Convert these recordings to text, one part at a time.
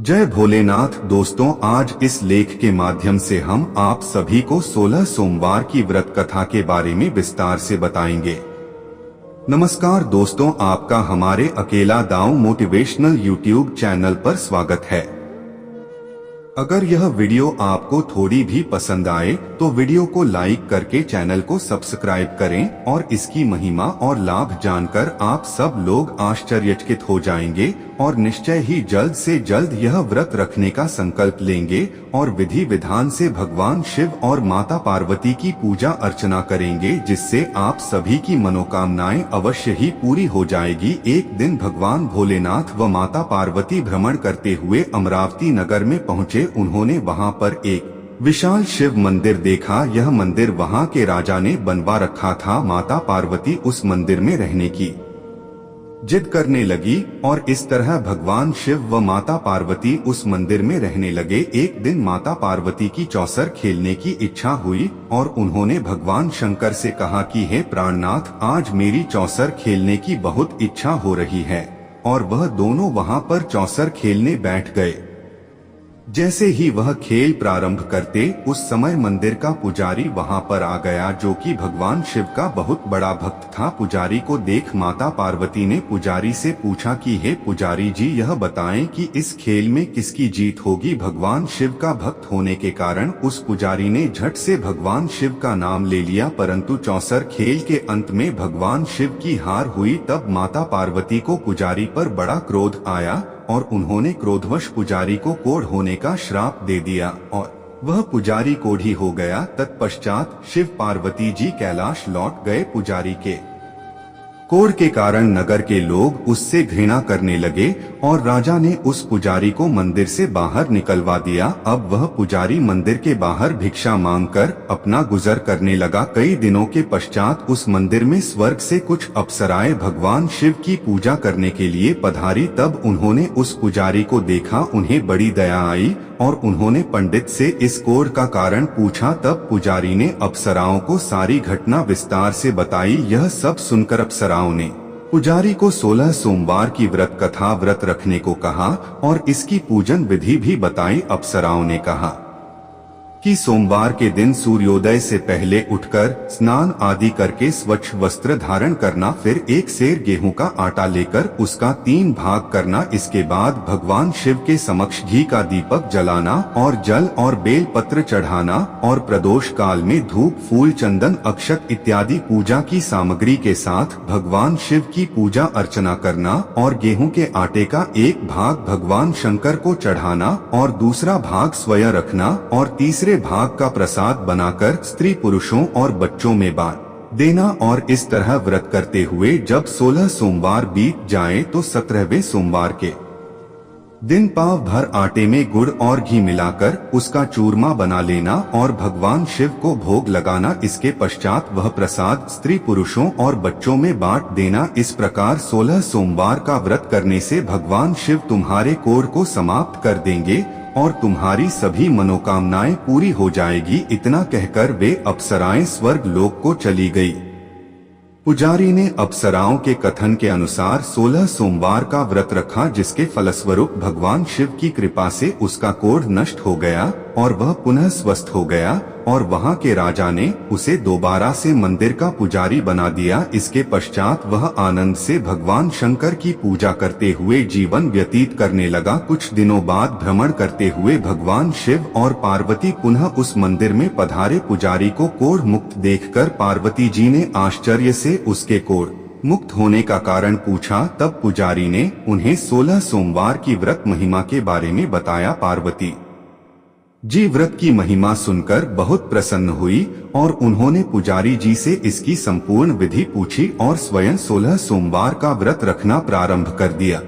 जय भोलेनाथ। दोस्तों, आज इस लेख के माध्यम से हम आप सभी को 16 सोमवार की व्रत कथा के बारे में विस्तार से बताएंगे। नमस्कार दोस्तों, आपका हमारे अकेला दांव मोटिवेशनल यूट्यूब चैनल पर स्वागत है। अगर यह वीडियो आपको थोड़ी भी पसंद आए तो वीडियो को लाइक करके चैनल को सब्सक्राइब करें और इसकी महिमा और लाभ जानकर आप सब लोग आश्चर्यचकित हो जाएंगे और निश्चय ही जल्द से जल्द यह व्रत रखने का संकल्प लेंगे और विधि विधान से भगवान शिव और माता पार्वती की पूजा अर्चना करेंगे, जिससे आप सभी की मनोकामनाएं अवश्य ही पूरी हो जाएगी। एक दिन भगवान भोलेनाथ व माता पार्वती भ्रमण करते हुए अमरावती नगर में पहुँचे। उन्होंने वहां पर एक विशाल शिव मंदिर देखा। यह मंदिर वहां के राजा ने बनवा रखा था। माता पार्वती उस मंदिर में रहने की जिद करने लगी और इस तरह भगवान शिव व माता पार्वती उस मंदिर में रहने लगे। एक दिन माता पार्वती की चौसर खेलने की इच्छा हुई और उन्होंने भगवान शंकर से कहा कि हे प्राणनाथ, आज मेरी चौसर खेलने की बहुत इच्छा हो रही है। और वह दोनों वहां पर चौसर खेलने बैठ गए। जैसे ही वह खेल प्रारंभ करते उस समय मंदिर का पुजारी वहां पर आ गया, जो कि भगवान शिव का बहुत बड़ा भक्त था। पुजारी को देख माता पार्वती ने पुजारी से पूछा कि हे पुजारी जी, यह बताएं कि इस खेल में किसकी जीत होगी। भगवान शिव का भक्त होने के कारण उस पुजारी ने झट से भगवान शिव का नाम ले लिया, परंतु चौसर खेल के अंत में भगवान शिव की हार हुई। तब माता पार्वती को पुजारी पर बड़ा क्रोध आया और उन्होंने क्रोधवश पुजारी को कोढ़ होने का श्राप दे दिया और वह पुजारी कोढ़ी हो गया। तत्पश्चात शिव पार्वती जी कैलाश लौट गए। पुजारी के कोढ़ के कारण नगर के लोग उससे घृणा करने लगे और राजा ने उस पुजारी को मंदिर से बाहर निकलवा दिया। अब वह पुजारी मंदिर के बाहर भिक्षा मांगकर अपना गुजर करने लगा। कई दिनों के पश्चात उस मंदिर में स्वर्ग से कुछ अप्सराएं भगवान शिव की पूजा करने के लिए पधारी। तब उन्होंने उस पुजारी को देखा, उन्हें बड़ी दया आई और उन्होंने पंडित से इस कोढ़ का कारण पूछा। तब पुजारी ने अप्सराओं को सारी घटना विस्तार से बताई। यह सब सुनकर अप्सराओं ने पुजारी को 16 सोमवार की व्रत रखने को कहा और इसकी पूजन विधि भी बताई। अप्सराओं ने कहा कि सोमवार के दिन सूर्योदय से पहले उठकर स्नान आदि करके स्वच्छ वस्त्र धारण करना, फिर एक सेर गेहूं का आटा लेकर उसका 3 भाग करना। इसके बाद भगवान शिव के समक्ष घी का दीपक जलाना और जल और बेल पत्र चढ़ाना और प्रदोष काल में धूप, फूल, चंदन, अक्षत इत्यादि पूजा की सामग्री के साथ भगवान शिव की पूजा अर्चना करना और गेहूं के आटे का एक भाग भगवान शंकर को चढ़ाना और दूसरा भाग स्वयं रखना और तीसरे भाग का प्रसाद बनाकर स्त्री पुरुषों और बच्चों में बांट देना। और इस तरह व्रत करते हुए जब 16 सोमवार बीत जाए तो 17वें सोमवार के दिन पाव भर आटे में गुड़ और घी मिलाकर उसका चूरमा बना लेना और भगवान शिव को भोग लगाना। इसके पश्चात वह प्रसाद स्त्री पुरुषों और बच्चों में बांट देना। इस प्रकार 16 सोमवार का व्रत करने से भगवान शिव तुम्हारे कोढ़ को समाप्त कर देंगे और तुम्हारी सभी मनोकामनाएं पूरी हो जाएगी। इतना कहकर वे अप्सराएं स्वर्ग लोक को चली गई। पुजारी ने अप्सराओं के कथन के अनुसार 16 सोमवार का व्रत रखा, जिसके फलस्वरूप भगवान शिव की कृपा से उसका कोढ़ नष्ट हो गया और वह पुनः स्वस्थ हो गया और वहां के राजा ने उसे दोबारा से मंदिर का पुजारी बना दिया। इसके पश्चात वह आनंद से भगवान शंकर की पूजा करते हुए जीवन व्यतीत करने लगा। कुछ दिनों बाद भ्रमण करते हुए भगवान शिव और पार्वती पुनः उस मंदिर में पधारे। पुजारी को कोढ़ मुक्त देखकर पार्वती जी ने आश्चर्य से उसके कोढ़ मुक्त होने का कारण पूछा। तब पुजारी ने उन्हें 16 सोमवार की व्रत महिमा के बारे में बताया। पार्वती जी व्रत की महिमा सुनकर बहुत प्रसन्न हुई और उन्होंने पुजारी जी से इसकी संपूर्ण विधि पूछी और स्वयं 16 सोमवार का व्रत रखना प्रारंभ कर दिया।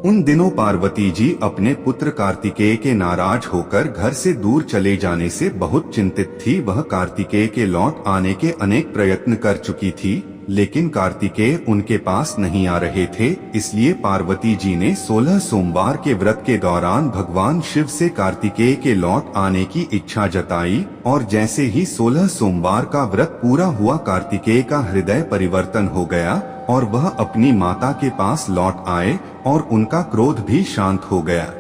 उन दिनों पार्वती जी अपने पुत्र कार्तिकेय के नाराज होकर घर से दूर चले जाने से बहुत चिंतित थी। वह कार्तिकेय के लौट आने के अनेक प्रयत्न कर चुकी थी, लेकिन कार्तिकेय उनके पास नहीं आ रहे थे। इसलिए पार्वती जी ने 16 सोमवार के व्रत के दौरान भगवान शिव से कार्तिकेय के लौट आने की इच्छा जताई और जैसे ही 16 सोमवार का व्रत पूरा हुआ, कार्तिकेय का हृदय परिवर्तन हो गया और वह अपनी माता के पास लौट आए और उनका क्रोध भी शांत हो गया।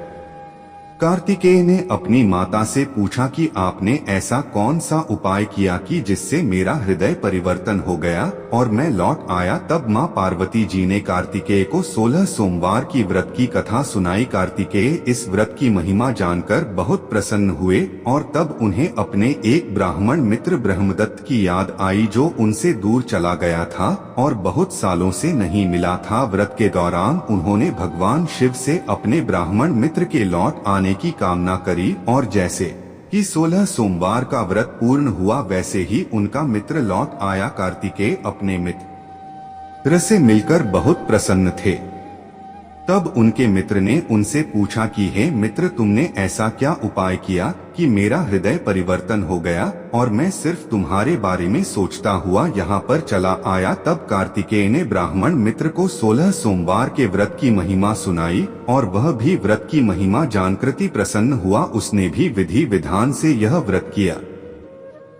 कार्तिकेय ने अपनी माता से पूछा कि आपने ऐसा कौन सा उपाय किया कि जिससे मेरा हृदय परिवर्तन हो गया और मैं लौट आया। तब माँ पार्वती जी ने कार्तिकेय को 16 सोमवार की व्रत की कथा सुनाई। कार्तिकेय इस व्रत की महिमा जानकर बहुत प्रसन्न हुए और तब उन्हें अपने एक ब्राह्मण मित्र ब्रह्मदत्त की याद आई, जो उनसे दूर चला गया था और बहुत सालों से नहीं मिला था। व्रत के दौरान उन्होंने भगवान शिव से अपने ब्राह्मण मित्र के लौट आने की कामना करी और जैसे कि 16 सोमवार का व्रत पूर्ण हुआ वैसे ही उनका मित्र लौट आया। कार्तिकेय अपने मित्र से मिलकर बहुत प्रसन्न थे। तब उनके मित्र ने उनसे पूछा कि हे मित्र, तुमने ऐसा क्या उपाय किया कि मेरा हृदय परिवर्तन हो गया और मैं सिर्फ तुम्हारे बारे में सोचता हुआ यहाँ पर चला आया। तब कार्तिकेय ने ब्राह्मण मित्र को 16 सोमवार के व्रत की महिमा सुनाई और वह भी व्रत की महिमा जानकर प्रसन्न हुआ। उसने भी विधि विधान से यह व्रत किया।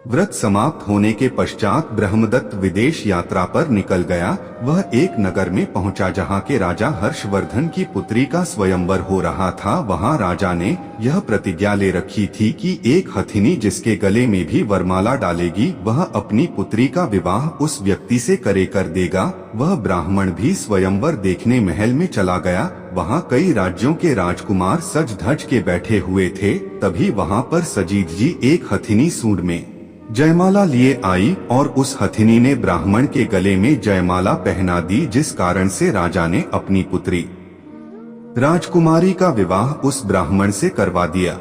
व्रत समाप्त होने के पश्चात ब्रह्मदत्त विदेश यात्रा पर निकल गया। वह एक नगर में पहुंचा जहां के राजा हर्षवर्धन की पुत्री का स्वयंवर हो रहा था। वहां राजा ने यह प्रतिज्ञा ले रखी थी कि एक हथिनी जिसके गले में भी वरमाला डालेगी वह अपनी पुत्री का विवाह उस व्यक्ति से कर देगा। वह ब्राह्मण भी स्वयंवर देखने महल में चला गया। वहां कई राज्यों के राजकुमार सज धज के बैठे हुए थे। तभी वहां पर सजीद जी एक हथिनी सूंड में जयमाला लिए आई और उस हथिनी ने ब्राह्मण के गले में जयमाला पहना दी, जिस कारण से राजा ने अपनी पुत्री राजकुमारी का विवाह उस ब्राह्मण से करवा दिया।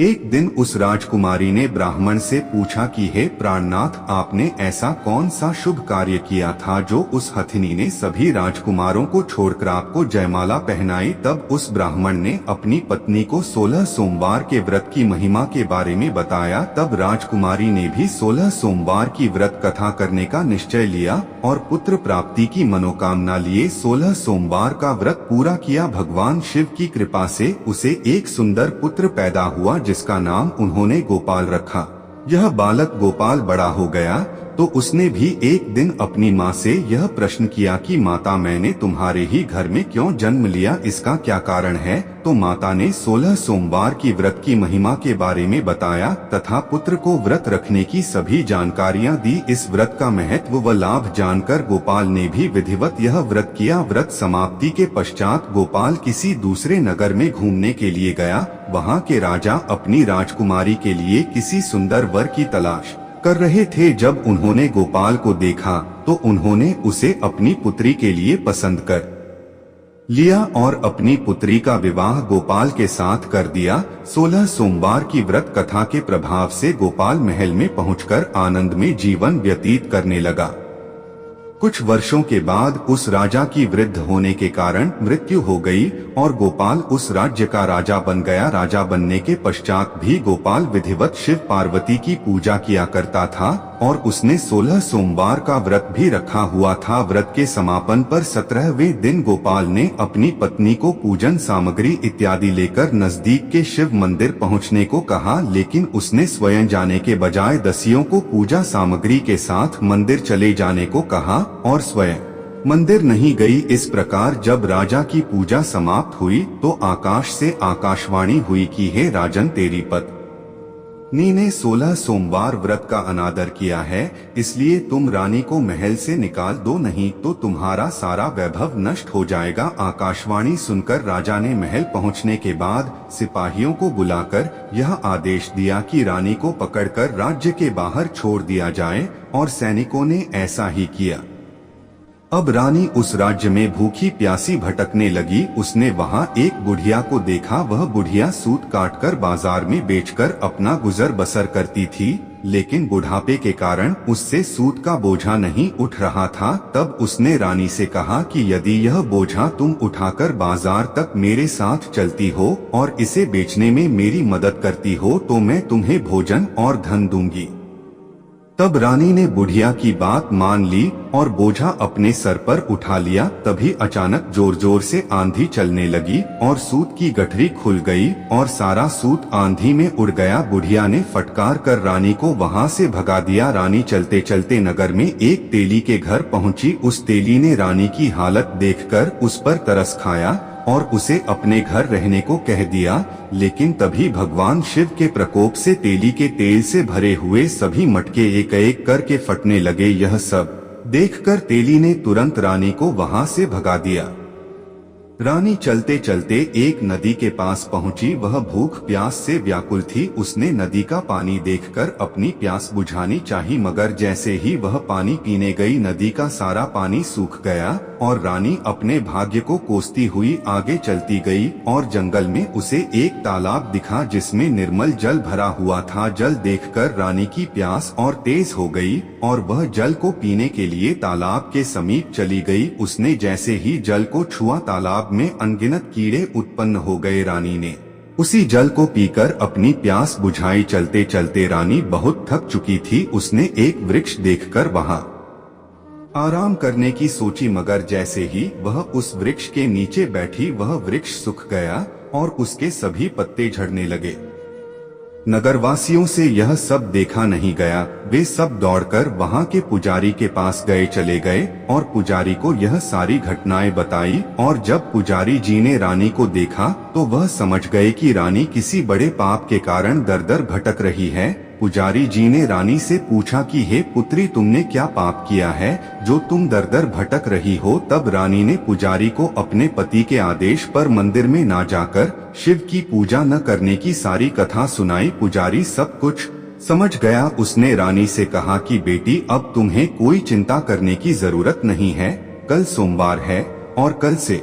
एक दिन उस राजकुमारी ने ब्राह्मण से पूछा कि हे प्राणनाथ, आपने ऐसा कौन सा शुभ कार्य किया था जो उस हथिनी ने सभी राजकुमारों को छोड़कर आपको जयमाला पहनाई। तब उस ब्राह्मण ने अपनी पत्नी को 16 सोमवार के व्रत की महिमा के बारे में बताया। तब राजकुमारी ने भी 16 सोमवार की व्रत कथा करने का निश्चय लिया और पुत्र प्राप्ति की मनोकामना लिए 16 सोमवार का व्रत पूरा किया। भगवान शिव की कृपा से उसे एक सुंदर पुत्र पैदा हुआ जिसका नाम उन्होंने गोपाल रखा। यह बालक गोपाल बड़ा हो गया तो उसने भी एक दिन अपनी माँ से यह प्रश्न किया कि माता, मैंने तुम्हारे ही घर में क्यों जन्म लिया, इसका क्या कारण है। तो माता ने 16 सोमवार की व्रत की महिमा के बारे में बताया तथा पुत्र को व्रत रखने की सभी जानकारियाँ दी। इस व्रत का महत्व व लाभ जानकर गोपाल ने भी विधिवत यह व्रत किया। व्रत समाप्ति के पश्चात गोपाल किसी दूसरे नगर में घूमने के लिए गया। वहाँ के राजा अपनी राजकुमारी के लिए किसी सुंदर वर की तलाश कर रहे थे। जब उन्होंने गोपाल को देखा तो उन्होंने उसे अपनी पुत्री के लिए पसंद कर लिया और अपनी पुत्री का विवाह गोपाल के साथ कर दिया। 16 सोमवार की व्रत कथा के प्रभाव से गोपाल महल में पहुंचकर आनंद में जीवन व्यतीत करने लगा। कुछ वर्षों के बाद उस राजा की वृद्ध होने के कारण मृत्यु हो गई और गोपाल उस राज्य का राजा बन गया। राजा बनने के पश्चात भी गोपाल विधिवत शिव पार्वती की पूजा किया करता था और उसने 16 सोमवार का व्रत भी रखा हुआ था। व्रत के समापन पर 17वें दिन गोपाल ने अपनी पत्नी को पूजन सामग्री इत्यादि लेकर नजदीक के शिव मंदिर पहुंचने को कहा, लेकिन उसने स्वयं जाने के बजाय दासियों को पूजा सामग्री के साथ मंदिर चले जाने को कहा और स्वयं मंदिर नहीं गई। इस प्रकार जब राजा की पूजा समाप्त हुई तो आकाश से आकाशवाणी हुई कि हे राजन, तेरी पत्नी ने 16 सोमवार व्रत का अनादर किया है, इसलिए तुम रानी को महल से निकाल दो, नहीं तो तुम्हारा सारा वैभव नष्ट हो जाएगा। आकाशवाणी सुनकर राजा ने महल पहुंचने के बाद सिपाहियों को बुलाकर यह आदेश दिया कि रानी को पकड़कर राज्य के बाहर छोड़ दिया जाए और सैनिकों ने ऐसा ही किया। अब रानी उस राज्य में भूखी प्यासी भटकने लगी। उसने वहां एक बुढ़िया को देखा। वह बुढ़िया सूत काटकर बाजार में बेचकर अपना गुजर बसर करती थी, लेकिन बुढ़ापे के कारण उससे सूत का बोझा नहीं उठ रहा था। तब उसने रानी से कहा कि यदि यह बोझा तुम उठाकर बाजार तक मेरे साथ चलती हो और इसे बेचने में मेरी मदद करती हो तो मैं तुम्हें भोजन और धन दूंगी। तब रानी ने बुढ़िया की बात मान ली और बोझा अपने सर पर उठा लिया। तभी अचानक जोर जोर से आंधी चलने लगी और सूत की गठरी खुल गई और सारा सूत आंधी में उड़ गया। बुढ़िया ने फटकार कर रानी को वहां से भगा दिया। रानी चलते चलते नगर में एक तेली के घर पहुंची। उस तेली ने रानी की हालत देखकर उस पर तरस खाया और उसे अपने घर रहने को कह दिया। लेकिन तभी भगवान शिव के प्रकोप से तेली के तेल से भरे हुए सभी मटके एक एक करके फटने लगे। यह सब देखकर तेली ने तुरंत रानी को वहां से भगा दिया। रानी चलते चलते एक नदी के पास पहुंची। वह भूख प्यास से व्याकुल थी। उसने नदी का पानी देखकर अपनी प्यास बुझानी चाही, मगर जैसे ही वह पानी पीने गई नदी का सारा पानी सूख गया और रानी अपने भाग्य को कोसती हुई आगे चलती गई और जंगल में उसे एक तालाब दिखा जिसमें निर्मल जल भरा हुआ था। जल देखकर रानी की प्यास और तेज हो गई और वह जल को पीने के लिए तालाब के समीप चली गई। उसने जैसे ही जल को छुआ तालाब में अनगिनत कीड़े उत्पन्न हो गए। रानी ने उसी जल को पीकर अपनी प्यास बुझाई। चलते चलते रानी बहुत थक चुकी थी। उसने एक वृक्ष देखकर वहां आराम करने की सोची, मगर जैसे ही वह उस वृक्ष के नीचे बैठी वह वृक्ष सूख गया और उसके सभी पत्ते झड़ने लगे। नगरवासियों से यह सब देखा नहीं गया। वे सब दौड़कर वहां के पुजारी के पास चले गए और पुजारी को यह सारी घटनाएं बताई। और जब पुजारी जी ने रानी को देखा तो वह समझ गए कि रानी किसी बड़े पाप के कारण दर दर भटक रही है। पुजारी जी ने रानी से पूछा कि हे पुत्री, तुमने क्या पाप किया है जो तुम दर दर भटक रही हो। तब रानी ने पुजारी को अपने पति के आदेश पर मंदिर में ना जाकर शिव की पूजा न करने की सारी कथा सुनाई। पुजारी सब कुछ समझ गया। उसने रानी से कहा कि बेटी, अब तुम्हें कोई चिंता करने की जरूरत नहीं है। कल सोमवार है और कल से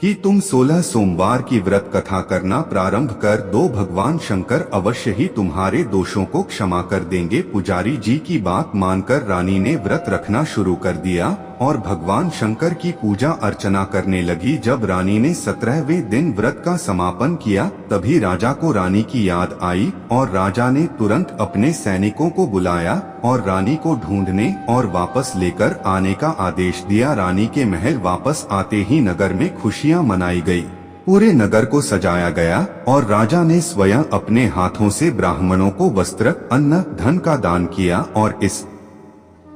कि तुम 16 सोमवार की व्रत कथा करना प्रारंभ कर दो। भगवान शंकर अवश्य ही तुम्हारे दोषों को क्षमा कर देंगे। पुजारी जी की बात मानकर रानी ने व्रत रखना शुरू कर दिया और भगवान शंकर की पूजा अर्चना करने लगी। जब रानी ने 17वें दिन व्रत का समापन किया तभी राजा को रानी की याद आई और राजा ने तुरंत अपने सैनिकों को बुलाया और रानी को ढूंढने और वापस लेकर आने का आदेश दिया। रानी के महल वापस आते ही नगर में खुशियां मनाई गई। पूरे नगर को सजाया गया और राजा ने स्वयं अपने हाथों से ब्राह्मणों को वस्त्र, अन्न, धन का दान किया और इस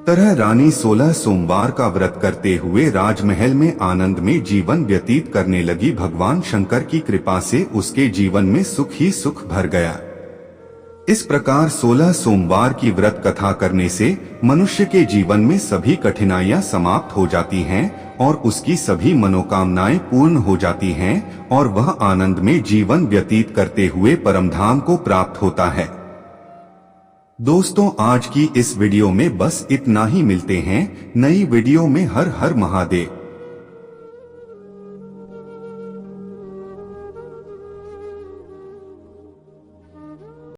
तरह रानी 16 सोमवार का व्रत करते हुए राजमहल में आनंद में जीवन व्यतीत करने लगी। भगवान शंकर की कृपा से उसके जीवन में सुख ही सुख भर गया। इस प्रकार 16 सोमवार की व्रत कथा करने से मनुष्य के जीवन में सभी कठिनाइयां समाप्त हो जाती हैं और उसकी सभी मनोकामनाएं पूर्ण हो जाती हैं और वह आनंद में जीवन व्यतीत करते हुए परमधाम को प्राप्त होता है। दोस्तों, आज की इस वीडियो में बस इतना ही। मिलते हैं नई वीडियो में। हर हर महादेव।